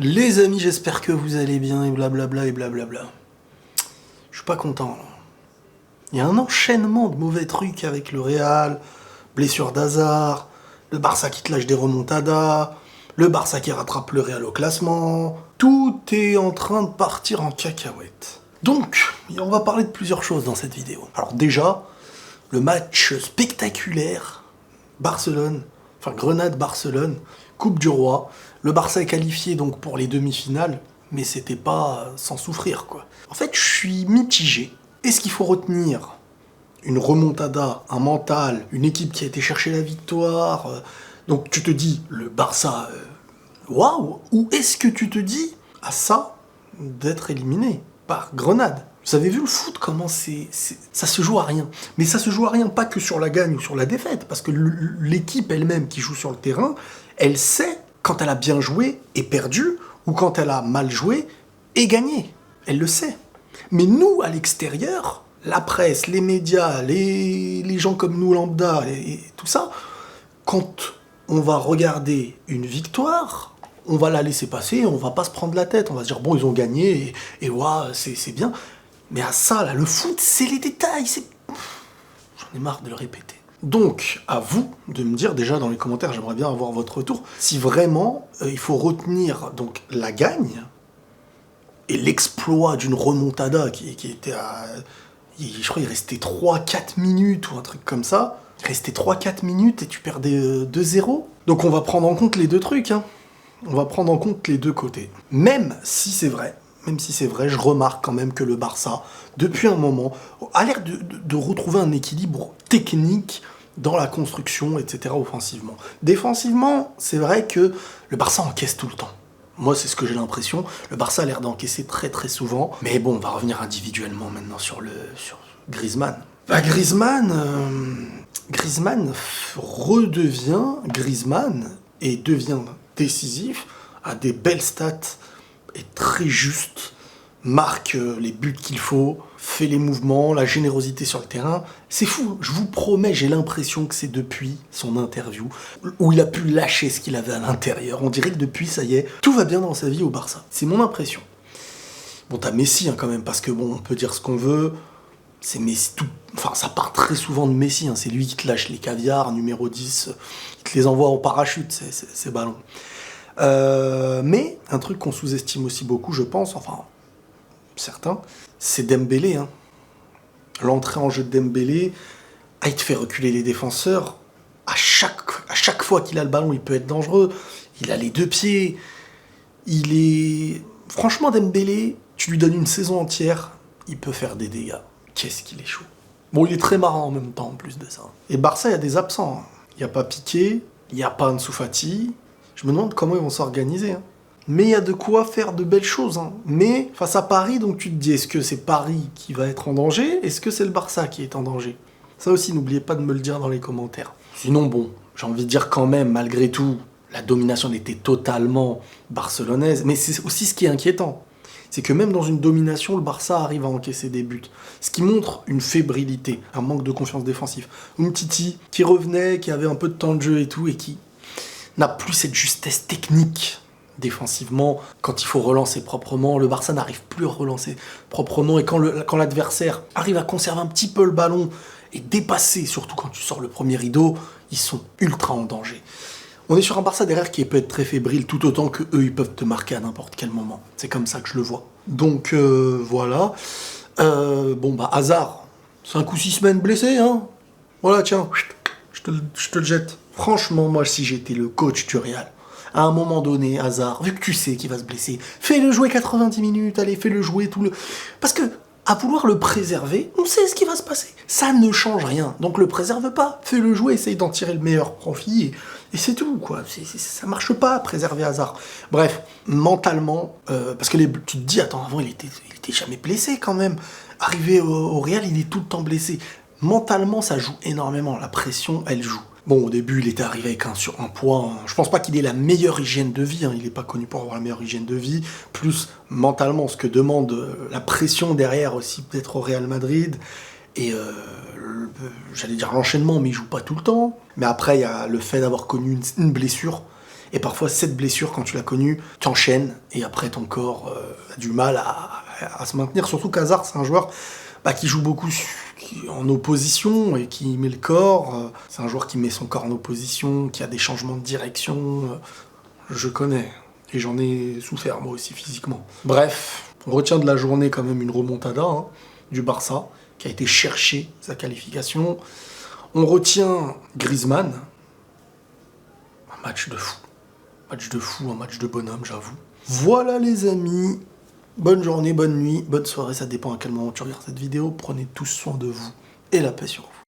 Les amis, j'espère que vous allez bien et blablabla et blablabla. Je suis pas content là. Il y a un enchaînement de mauvais trucs avec le Real, blessure d'Hazard, le Barça qui te lâche des remontadas, le Barça qui rattrape le Real au classement. Tout est en train de partir en cacahuète. Donc, on va parler de plusieurs choses dans cette vidéo. Alors déjà, le match spectaculaire, Grenade-Barcelone, Coupe du Roi. Le Barça est qualifié donc pour les demi-finales, mais c'était pas sans souffrir quoi. En fait, je suis mitigé. Est-ce qu'il faut retenir une remontada, un mental, une équipe qui a été chercher la victoire donc tu te dis, le Barça, waouh. Ou est-ce que tu te dis, à ça, d'être éliminé par Grenade? Vous avez vu le foot, comment ça se joue à rien. Mais ça se joue à rien, pas que sur la gagne ou sur la défaite, parce que l'équipe elle-même qui joue sur le terrain, elle sait quand elle a bien joué et perdu, ou quand elle a mal joué et gagné. Elle le sait. Mais nous, à l'extérieur, la presse, les médias, les gens comme nous, lambda, et tout ça, quand on va regarder une victoire, on va la laisser passer, on va pas se prendre la tête, on va se dire, bon, ils ont gagné, et ouais, c'est bien. Mais à ça, là, le foot, c'est les détails, J'en ai marre de le répéter. Donc, à vous de me dire, déjà dans les commentaires, j'aimerais bien avoir votre retour, si vraiment il faut retenir donc la gagne et l'exploit d'une remontada qui était à... Je crois qu'il restait 3-4 minutes ou un truc comme ça. Il restait 3-4 minutes et tu perdais 2-0. Donc on va prendre en compte les deux trucs, hein. On va prendre en compte les deux côtés. Même si c'est vrai, je remarque quand même que le Barça, depuis un moment, a l'air de retrouver un équilibre technique dans la construction, etc. offensivement. Défensivement, c'est vrai que le Barça encaisse tout le temps. Moi, c'est ce que j'ai l'impression. Le Barça a l'air d'encaisser très très souvent. Mais bon, on va revenir individuellement maintenant sur Griezmann. Griezmann redevient Griezmann et devient décisif, a des belles stats, est très juste, marque les buts qu'il faut, fait les mouvements, la générosité sur le terrain. C'est fou, je vous promets, j'ai l'impression que c'est depuis son interview où il a pu lâcher ce qu'il avait à l'intérieur. On dirait que depuis, ça y est, tout va bien dans sa vie au Barça. C'est mon impression. Bon, t'as Messi quand même, parce que bon, on peut dire ce qu'on veut, c'est Messi, ça part très souvent de Messi, hein. C'est lui qui te lâche les caviars, numéro 10, il te les envoie en parachute, ces ballons. Mais un truc qu'on sous-estime aussi beaucoup, je pense, certains, c'est Dembélé. Hein. L'entrée en jeu de Dembélé, il te fait reculer les défenseurs. À chaque fois qu'il a le ballon, il peut être dangereux. Il a les deux pieds. Franchement, Dembélé, tu lui donnes une saison entière, il peut faire des dégâts. Qu'est-ce qu'il est chaud. Bon, il est très marrant en même temps, en plus de ça. Et Barça, il y a des absents. Il n'y a pas Piqué, il n'y a pas Ansu Fati. Je me demande comment ils vont s'organiser. Hein. Mais il y a de quoi faire de belles choses. Hein. Mais face à Paris, donc tu te dis, est-ce que c'est Paris qui va être en danger? Est-ce que c'est le Barça qui est en danger? Ça aussi, n'oubliez pas de me le dire dans les commentaires. Sinon, bon, j'ai envie de dire quand même, malgré tout, la domination était totalement barcelonaise. Mais c'est aussi ce qui est inquiétant. C'est que même dans une domination, le Barça arrive à encaisser des buts. Ce qui montre une fébrilité, un manque de confiance défensif. Umtiti, qui revenait, qui avait un peu de temps de jeu et tout, et qui n'a plus cette justesse technique défensivement. Quand il faut relancer proprement, le Barça n'arrive plus à relancer proprement. Et quand l'adversaire arrive à conserver un petit peu le ballon et dépasser, surtout quand tu sors le premier rideau, ils sont ultra en danger. On est sur un Barça derrière qui peut être très fébrile, tout autant que eux ils peuvent te marquer à n'importe quel moment. C'est comme ça que je le vois. Donc voilà. Hazard, 5 ou 6 semaines blessé, hein. Voilà, tiens, je te le jette. Franchement, moi, si j'étais le coach du Real, à un moment donné, Hazard, vu que tu sais qu'il va se blesser, fais-le jouer 90 minutes, allez, fais-le jouer tout le... Parce que, à vouloir le préserver, on sait ce qui va se passer. Ça ne change rien. Donc le préserve pas, fais-le jouer, essaye d'en tirer le meilleur profit, et c'est tout, quoi. Ça marche pas, préserver Hazard. Bref, mentalement, parce que tu te dis, attends, avant, il était jamais blessé, quand même. Arrivé au Real, il est tout le temps blessé. Mentalement, ça joue énormément. La pression, elle joue. Bon, au début, il était arrivé avec un poids. Hein. Je pense pas qu'il ait la meilleure hygiène de vie. Hein. Il n'est pas connu pour avoir la meilleure hygiène de vie. Plus, mentalement, ce que demande la pression derrière aussi, peut-être au Real Madrid. Et j'allais dire l'enchaînement, mais il joue pas tout le temps. Mais après, il y a le fait d'avoir connu une blessure. Et parfois, cette blessure, quand tu l'as connue, t'enchaînes, et après, ton corps a du mal à se maintenir. Surtout qu'Hazard, c'est un joueur qui joue beaucoup en opposition et qui met le corps. C'est un joueur qui met son corps en opposition, qui a des changements de direction. Je connais, et j'en ai souffert moi aussi physiquement. Bref, on retient de la journée quand même une remontada du Barça, qui a été chercher sa qualification. On retient Griezmann. Un match de fou. Un match de bonhomme, j'avoue. Voilà les amis. Bonne journée, bonne nuit, bonne soirée, ça dépend à quel moment tu regardes cette vidéo. Prenez tous soin de vous et la paix sur vous.